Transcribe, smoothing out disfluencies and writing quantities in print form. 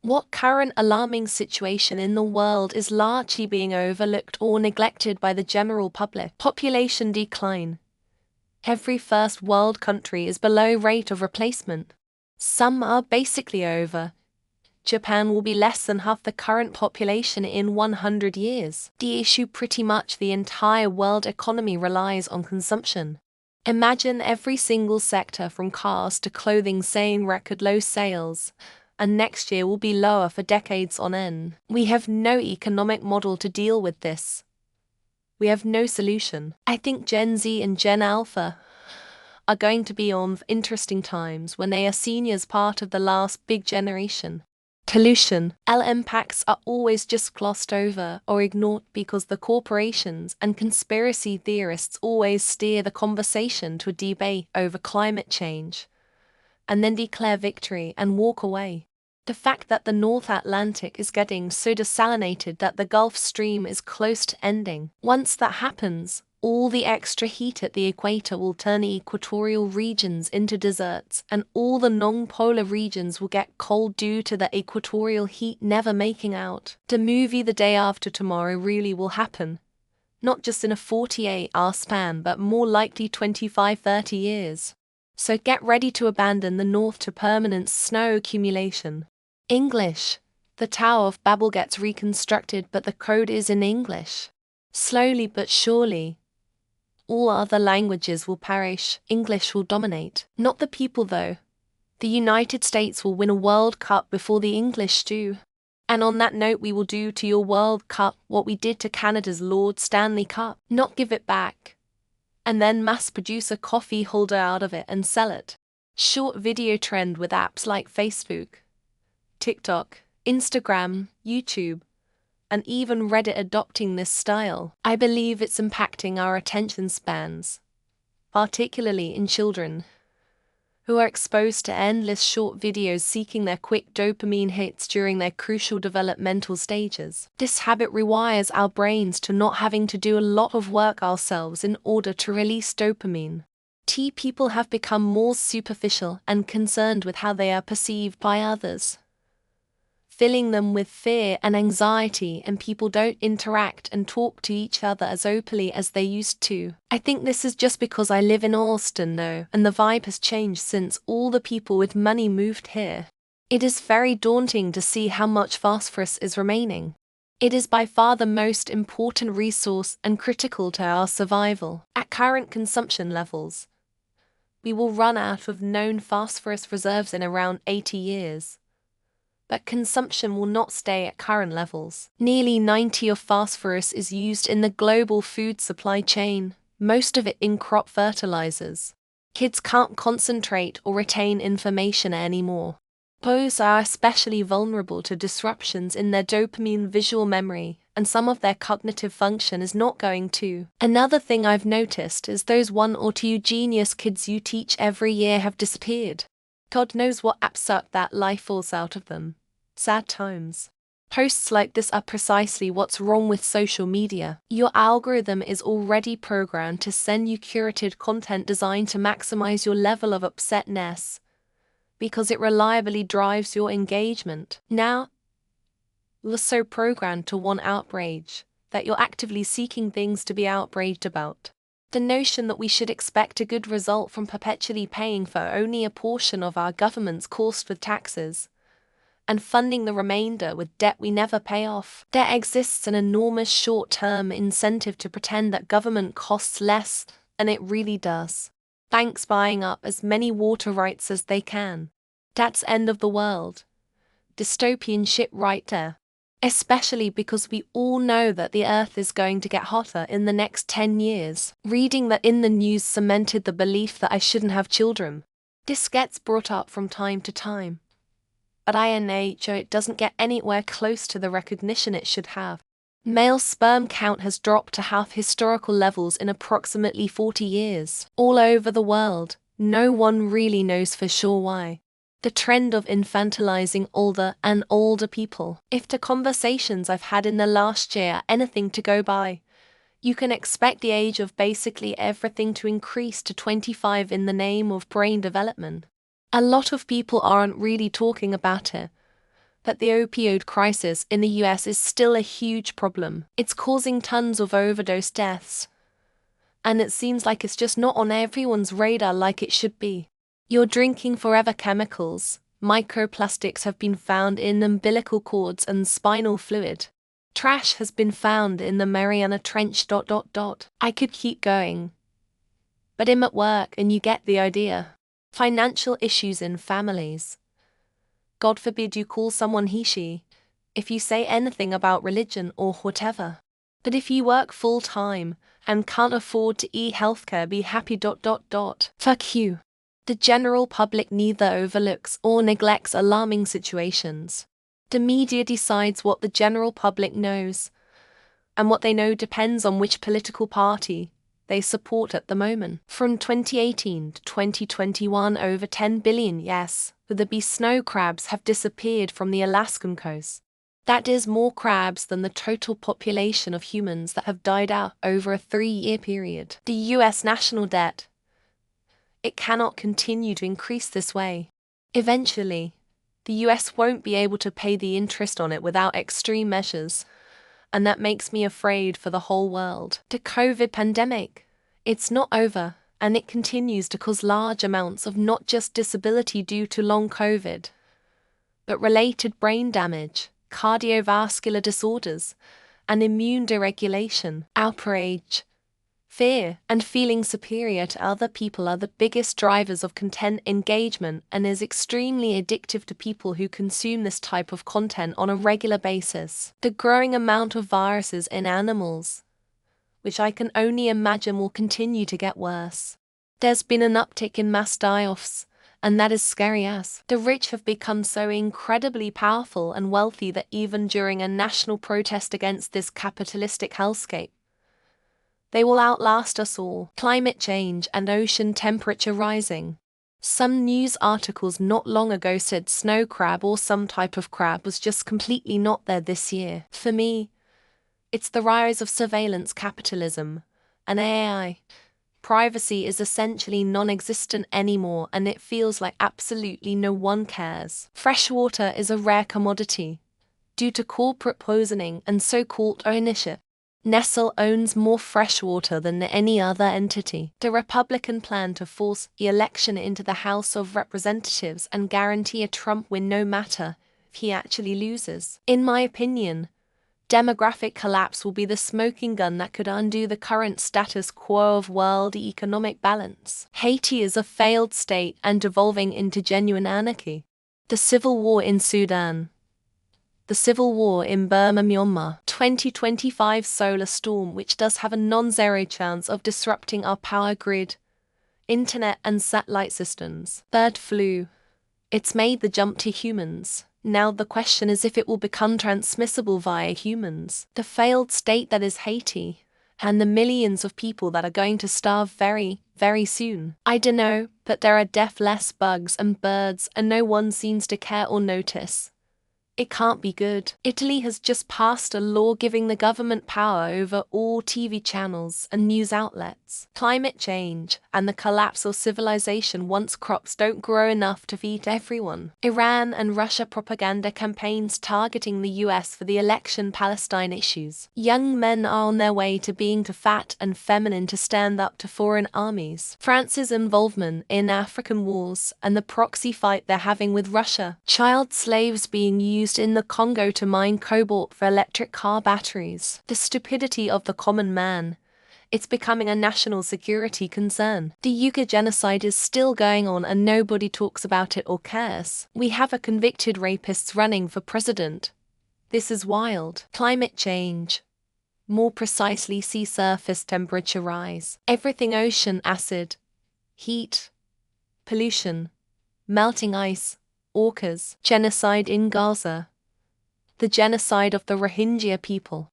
What current alarming situation in the world is largely being overlooked or neglected by the general public? Population decline. Every first world country is below rate of replacement. Some are basically over. Japan will be less than half the current population in 100 years. The issue pretty much the entire world economy relies on consumption. Imagine every single sector from cars to clothing saying record low sales, and next year will be lower for decades on end. We have no economic model to deal with this. We have no solution. I think Gen Z and Gen Alpha are going to be on interesting times when they are seen as part of the last big generation. Pollution. Impacts are always just glossed over or ignored because the corporations and conspiracy theorists always steer the conversation to a debate over climate change, and then declare victory and walk away. The fact that the North Atlantic is getting so desalinated that the Gulf Stream is close to ending. Once that happens, all the extra heat at the equator will turn the equatorial regions into deserts, and all the non-polar regions will get cold due to the equatorial heat never making out. The movie The Day After Tomorrow really will happen. Not just in a 48-hour span, but more likely 25-30 years. So get ready to abandon the North to permanent snow accumulation. English. The Tower of Babel gets reconstructed, but the code is in English. Slowly but surely, all other languages will perish. English will dominate. Not the people though. The United States will win a World Cup before the English do. And on that note, we will do to your World Cup what we did to Canada's Lord Stanley Cup. Not give it back, and then mass produce a coffee holder out of it and sell it. Short video trend with apps like Facebook, TikTok, Instagram, YouTube, and even Reddit adopting this style. I believe it's impacting our attention spans, particularly in children, who are exposed to endless short videos seeking their quick dopamine hits during their crucial developmental stages. This habit rewires our brains to not having to do a lot of work ourselves in order to release dopamine. People have become more superficial and concerned with how they are perceived by others, filling them with fear and anxiety, and people don't interact and talk to each other as openly as they used to. I think this is just because I live in Austin though, and the vibe has changed since all the people with money moved here. It is very daunting to see how much phosphorus is remaining. It is by far the most important resource and critical to our survival. At current consumption levels, we will run out of known phosphorus reserves in around 80 years. But consumption will not stay at current levels. Nearly 90% of phosphorus is used in the global food supply chain, most of it in crop fertilizers. Kids can't concentrate or retain information anymore. Boys are especially vulnerable to disruptions in their dopamine visual memory, and some of their cognitive function is not going to. Another thing I've noticed is those 1 or 2 genius kids you teach every year have disappeared. God knows what apps suck that life falls out of them. Sad times. Posts like this are precisely what's wrong with social media. Your algorithm is already programmed to send you curated content designed to maximize your level of upsetness, because it reliably drives your engagement. Now, you're so programmed to want outrage that you're actively seeking things to be outraged about. The notion that we should expect a good result from perpetually paying for only a portion of our government's cost with taxes, and funding the remainder with debt we never pay off. There exists an enormous short-term incentive to pretend that government costs less, and it really does. Banks buying up as many water rights as they can. That's end of the world. Dystopian shit right there. Especially because we all know that the earth is going to get hotter in the next 10 years. Reading that in the news cemented the belief that I shouldn't have children. This gets brought up from time to time, but INHO it doesn't get anywhere close to the recognition it should have. Male sperm count has dropped to half historical levels in approximately 40 years. All over the world, no one really knows for sure why. The trend of infantilizing older and older people. If the conversations I've had in the last year are anything to go by, you can expect the age of basically everything to increase to 25 in the name of brain development. A lot of people aren't really talking about it, But the opioid crisis in the US is still a huge problem. It's causing tons of overdose deaths. And it seems like it's just not on everyone's radar like it should be. You're drinking forever chemicals. Microplastics have been found in umbilical cords and spinal fluid. Trash has been found in the Mariana Trench. I could keep going. But I'm at work and you get the idea. Financial issues in families. God forbid you call someone he, she, if you say anything about religion or whatever. But if you work full time and can't afford to e-healthcare, be happy. Fuck you. The general public neither overlooks or neglects alarming situations. The media decides what the general public knows, and what they know depends on which political party they support at the moment. From 2018 to 2021, over 10 billion the snow crabs have disappeared from the Alaskan coast. That is more crabs than the total population of humans that have died out over a 3-year period. The US national debt. It cannot continue to increase this way. Eventually, the US won't be able to pay the interest on it without extreme measures, and that makes me afraid for the whole world. The COVID pandemic, it's not over, and it continues to cause large amounts of not just disability due to long COVID, but related brain damage, cardiovascular disorders, and immune deregulation. Outrage, fear, and feeling superior to other people are the biggest drivers of content engagement and is extremely addictive to people who consume this type of content on a regular basis. The growing amount of viruses in animals, which I can only imagine will continue to get worse. There's been an uptick in mass die-offs, and that is scary as the rich have become so incredibly powerful and wealthy that even during a national protest against this capitalistic hellscape, they will outlast us all. Climate change and ocean temperature rising. Some news articles not long ago said snow crab or some type of crab was just completely not there this year. For me, it's the rise of surveillance capitalism and AI. Privacy is essentially non-existent anymore, and it feels like absolutely no one cares. Freshwater is a rare commodity due to corporate poisoning and so-called ownership. Nestle owns more freshwater than any other entity. The Republican plan to force the election into the House of Representatives and guarantee a Trump win no matter if he actually loses. In my opinion, demographic collapse will be the smoking gun that could undo the current status quo of world economic balance. Haiti is a failed state and devolving into genuine anarchy. The civil war in Sudan. The civil war in Burma, Myanmar. 2025 solar storm, which does have a non-zero chance of disrupting our power grid, internet and satellite systems. Bird flu. It's made the jump to humans. Now the question is if it will become transmissible via humans. The failed state that is Haiti, and the millions of people that are going to starve very, very soon. I don't know, but there are deathless bugs and birds and no one seems to care or notice. It can't be good. Italy has just passed a law giving the government power over all TV channels and news outlets. Climate change and the collapse of civilization once crops don't grow enough to feed everyone. Iran and Russia propaganda campaigns targeting the US for the election Palestine issues. Young men are on their way to being too fat and feminine to stand up to foreign armies. France's involvement in African wars and the proxy fight they're having with Russia. Child slaves being used in the Congo to mine cobalt for electric car batteries. The stupidity of the common man. It's becoming a national security concern. The Uyghur genocide is still going on and nobody talks about it or cares. We have a convicted rapist running for president. This is wild. Climate change. More precisely, sea surface temperature rise. Everything ocean acid, heat, pollution, melting ice, orcas, genocide in Gaza, the genocide of the Rohingya people.